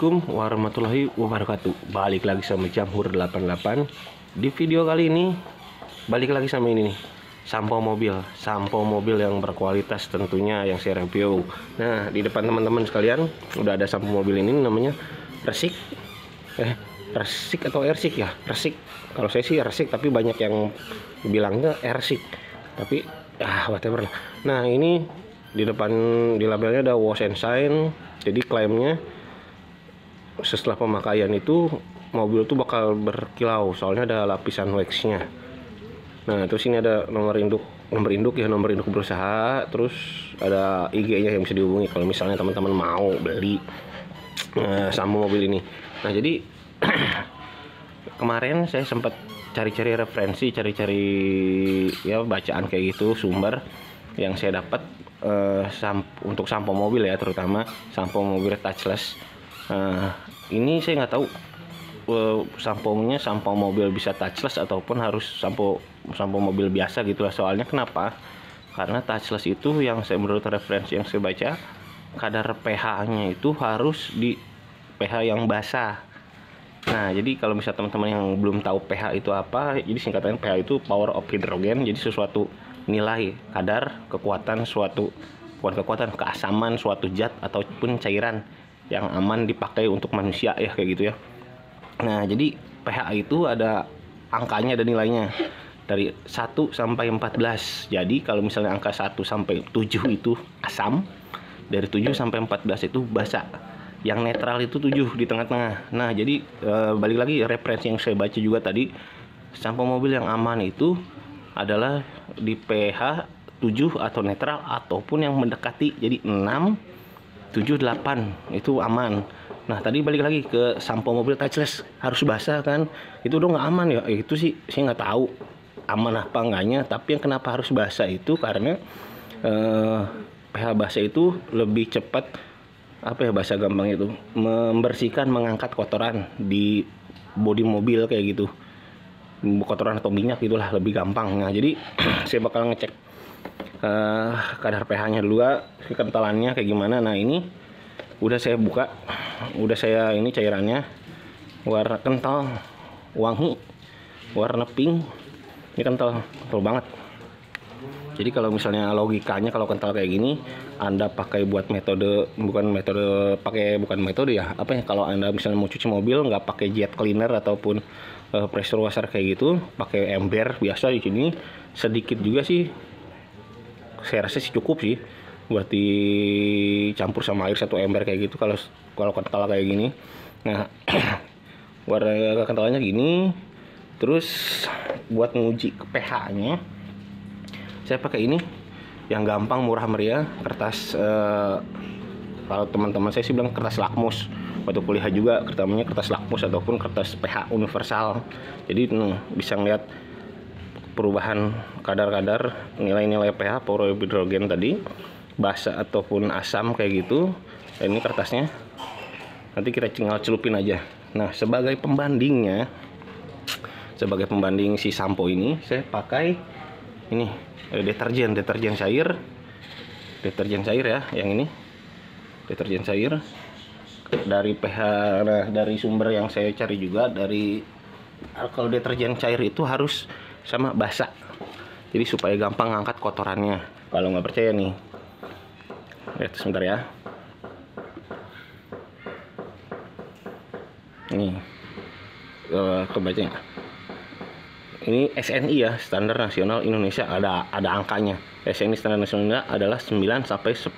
Assalamualaikum warahmatullahi wabarakatuh. Balik lagi sama Jamhur 88. Di video kali ini balik lagi sama ini nih, sampo mobil yang berkualitas tentunya, yang saya review. Nah, di depan teman-teman sekalian udah ada sampo mobil ini, namanya Resik. Resik atau Ersik ya? Resik. Kalau saya sih Resik, tapi banyak yang bilangnya Ersik. Tapi whatever lah. Nah, ini di depan di labelnya ada wash and shine. Jadi klaimnya setelah pemakaian itu mobil tuh bakal berkilau, soalnya ada lapisan waxnya. Nah, terus ini ada nomor induk berusaha, terus ada IG-nya yang bisa dihubungi kalau misalnya teman-teman mau beli sama mobil ini. Nah, jadi kemarin saya sempat cari-cari referensi, ya bacaan kayak gitu, sumber yang saya dapat untuk sampo mobil ya, terutama sampo mobil touchless. Ini saya nggak tahu sampo mobil bisa touchless ataupun harus sampo mobil biasa gitu lah. Soalnya kenapa? Karena touchless itu yang menurut referensi yang saya baca, kadar pH-nya itu harus di pH yang basah. Nah, jadi kalau misalnya teman-teman yang belum tahu pH itu apa, jadi singkatan pH itu power of hydrogen. Jadi sesuatu nilai kadar kekuatan keasaman suatu zat ataupun cairan yang aman dipakai untuk manusia ya, kayak gitu ya. Nah, jadi pH itu ada angkanya dan nilainya dari 1 sampai 14. Jadi kalau misalnya angka 1 sampai 7 itu asam, dari 7 sampai 14 itu basa. Yang netral itu 7 di tengah-tengah. Nah, jadi balik lagi referensi yang saya baca juga tadi, sampo mobil yang aman itu adalah di pH 7 atau netral ataupun yang mendekati, jadi 6, 7, 8 itu aman. Nah, tadi balik lagi ke sampo mobil touchless, harus basah kan? Itu udah nggak aman ya? Itu sih saya nggak tahu aman apa enggaknya. Tapi yang kenapa harus basah itu karena pH basah itu lebih cepat, apa ya bahasa gampang itu, membersihkan, mengangkat kotoran di bodi mobil kayak gitu, kotoran atau minyak itulah, lebih gampang. Nah, jadi saya bakal ngecek kadar pH-nya dulu, kekentalannya kayak gimana. Nah, ini udah saya buka, ini cairannya warna kental, wangi, warna pink. Ini kental banget. Jadi kalau misalnya logikanya, kalau kental kayak gini, Anda pakai buat bukan metode ya, apa ya, kalau Anda misalnya mau cuci mobil nggak pakai jet cleaner ataupun pressure washer kayak gitu, pakai ember biasa di sini sedikit juga sih, saya rasa sih cukup sih buat dicampur sama air 1 ember kayak gitu kalau kental kayak gini. Nah, warna kentalannya gini. Terus buat nguji ke pH-nya, saya pakai ini yang gampang, murah meriah, kertas kalau teman-teman saya sih bilang kertas lakmus. Waktu kuliah juga namanya kertas lakmus ataupun kertas pH universal. Jadi bisa ngeliat perubahan kadar-kadar nilai-nilai pH, power hidrogen tadi, basa ataupun asam kayak gitu. Dan ini kertasnya, nanti kita tinggal celupin aja. Nah, sebagai pembanding si sampo ini, saya pakai ini deterjen cair ya, yang ini deterjen cair dari pH. Nah, dari sumber yang saya cari juga, kalau deterjen cair itu harus sama basah, jadi supaya gampang ngangkat kotorannya. Kalau nggak percaya nih, lihat sebentar ya. Nih, kebacanya. Ini SNI ya, Standar Nasional Indonesia, ada angkanya. SNI Standar Nasional adalah 9 sampai 10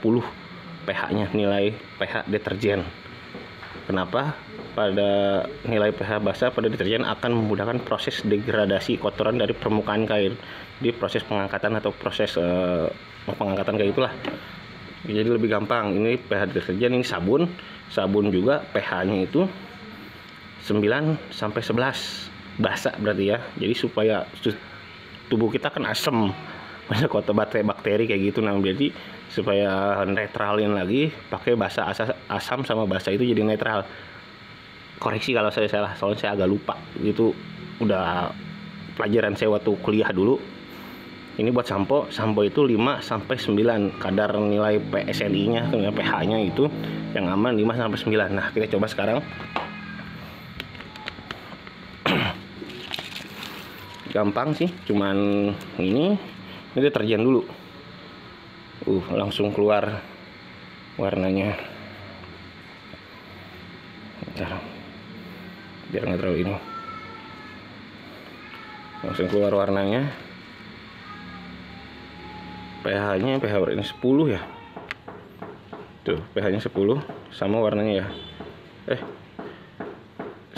pH-nya, nilai pH deterjen. Kenapa? Pada nilai pH basah pada deterjen akan memudahkan proses degradasi kotoran dari permukaan kain di proses pengangkatan atau proses pengangkatan kayak gitulah. Jadi lebih gampang. Ini pH deterjen, ini sabun juga pH-nya itu 9 sampai 11 basah berarti ya. Jadi supaya tubuh kita kan asam, banyak bakteri kayak gitu. Nah, jadi supaya netralin lagi, pakai basah, asam sama basah itu jadi netral. Koreksi kalau saya salah, soalnya saya agak lupa. Itu udah pelajaran saya waktu kuliah dulu. Ini buat sampo itu 5 sampai 9 kadar nilai PSNI-nya, pH-nya itu yang aman 5 sampai 9. Nah, kita coba sekarang. Gampang sih, cuman ini deterjen dulu. Langsung keluar warnanya. Bentar, biar nggak terlalu ini. Langsung keluar warnanya. pH-nya ini 10 ya. Tuh, pH-nya 10 sama warnanya ya.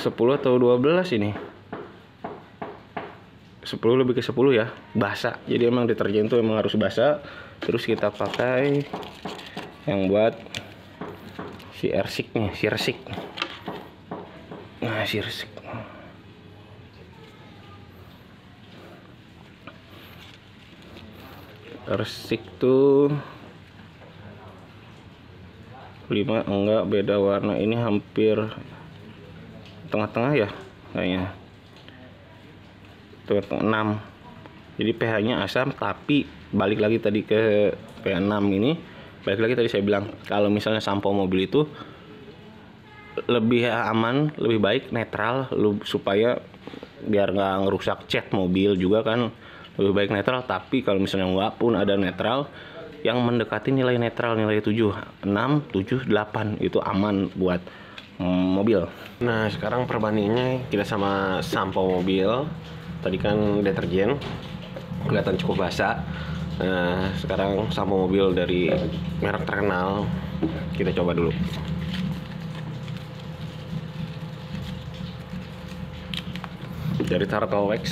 10 atau 12 ini. 10 lebih ke 10 ya, basah. Jadi emang deterjen tuh emang harus basah. Terus kita pakai yang buat si Sirsik. Nah, Sirsik. Sirsik tuh 5, enggak, beda warna. Ini hampir tengah-tengah ya kayaknya. Tuh 6. Jadi pH-nya asam, tapi balik lagi tadi ke pH 6 ini. Balik lagi tadi saya bilang kalau misalnya sampo mobil itu lebih aman, lebih baik netral, supaya biar nggak ngerusak cat mobil juga kan. Lebih baik netral, tapi kalau misalnya nggak pun ada netral yang mendekati nilai netral, nilai 7, 6, 7, 8 itu aman buat mobil. Nah, sekarang perbandingannya kita sama sampo mobil. Tadi kan deterjen kelihatan cukup basah. Nah, sekarang sampo mobil dari merek terkenal kita coba dulu. Dari Turtle Wax.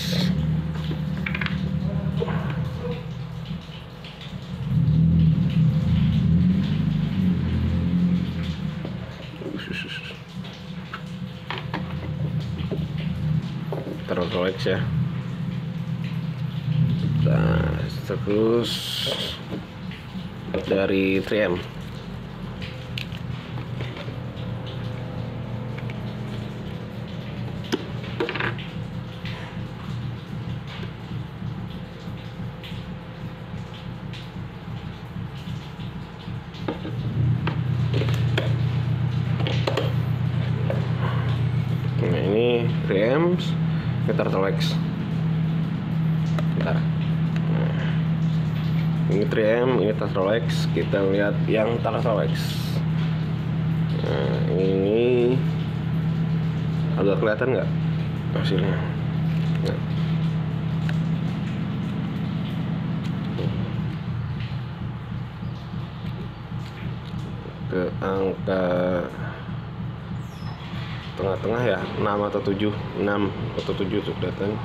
Turtle Wax ya. Nah, terus dari 3M. Nah, ini 3M, ini Turtle Wax. Bentar. Nah, ini 3M, ini Turtle Wax. Kita lihat yang Turtle Wax. Nah, ini agak kelihatan nggak hasilnya? Nah. Ke angka tengah-tengah ya, 6 atau 7 tuh kelihatan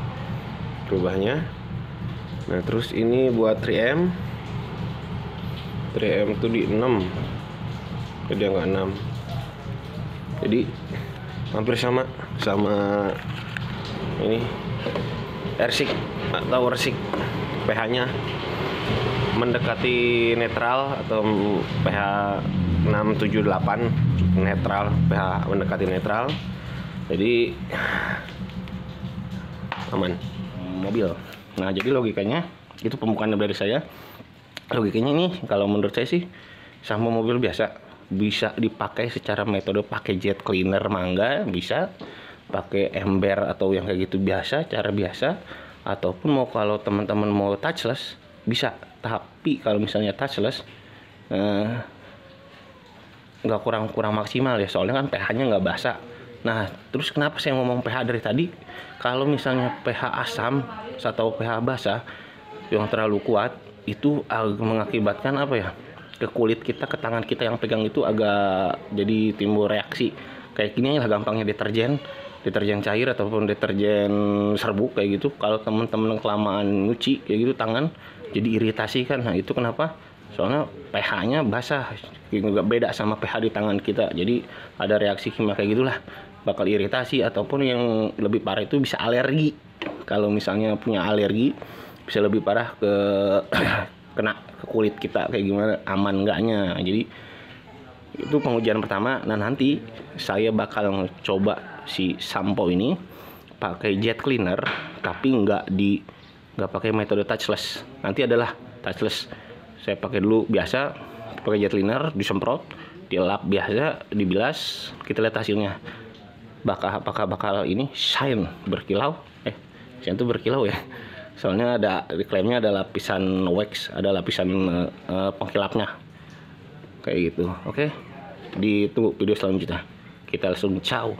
perubahannya. Nah, terus ini buat 3M tuh di 6, jadi nggak 6, jadi hampir sama ini Sirsik atau Sirsik. pH-nya mendekati netral atau pH 6, 7, 8 netral, pH mendekati netral, jadi aman mobil. Nah, jadi logikanya itu pembukaan dari saya. Logikanya ini kalau menurut saya sih sampo mobil biasa bisa dipakai secara metode pakai jet cleaner, mangga bisa pakai ember atau yang kayak gitu biasa, cara biasa, ataupun mau kalau teman-teman mau touchless bisa. Tapi kalau misalnya touchless nggak kurang maksimal ya, soalnya kan pH-nya nggak basah. Nah, terus kenapa saya ngomong pH dari tadi? Kalau misalnya pH asam atau pH basah yang terlalu kuat itu mengakibatkan apa ya, ke kulit kita, ke tangan kita yang pegang itu agak jadi timbul reaksi kayak gini lah. Gampangnya deterjen cair ataupun deterjen serbuk kayak gitu, kalau teman-teman kelamaan nyuci kayak gitu tangan jadi iritasi kan. Nah, itu kenapa? Soalnya pH-nya basah, nggak beda sama pH di tangan kita, jadi ada reaksi kimia kayak gitulah, bakal iritasi ataupun yang lebih parah itu bisa alergi. Kalau misalnya punya alergi bisa lebih parah ke kena ke kulit kita kayak gimana, aman enggaknya. Jadi itu pengujian pertama. Nah, nanti saya bakal coba si sampo ini pakai jet cleaner tapi nggak di nggak pakai metode touchless. Nanti adalah touchless. Saya pakai dulu biasa, pakai jet cleaner, disemprot, dilap biasa, dibilas, kita lihat hasilnya. Apakah bakal ini shine, berkilau? Shine itu berkilau ya. Soalnya di klaimnya ada lapisan wax, ada lapisan pengkilapnya. Kayak gitu. Oke. Ditunggu video selanjutnya. Kita langsung ciao.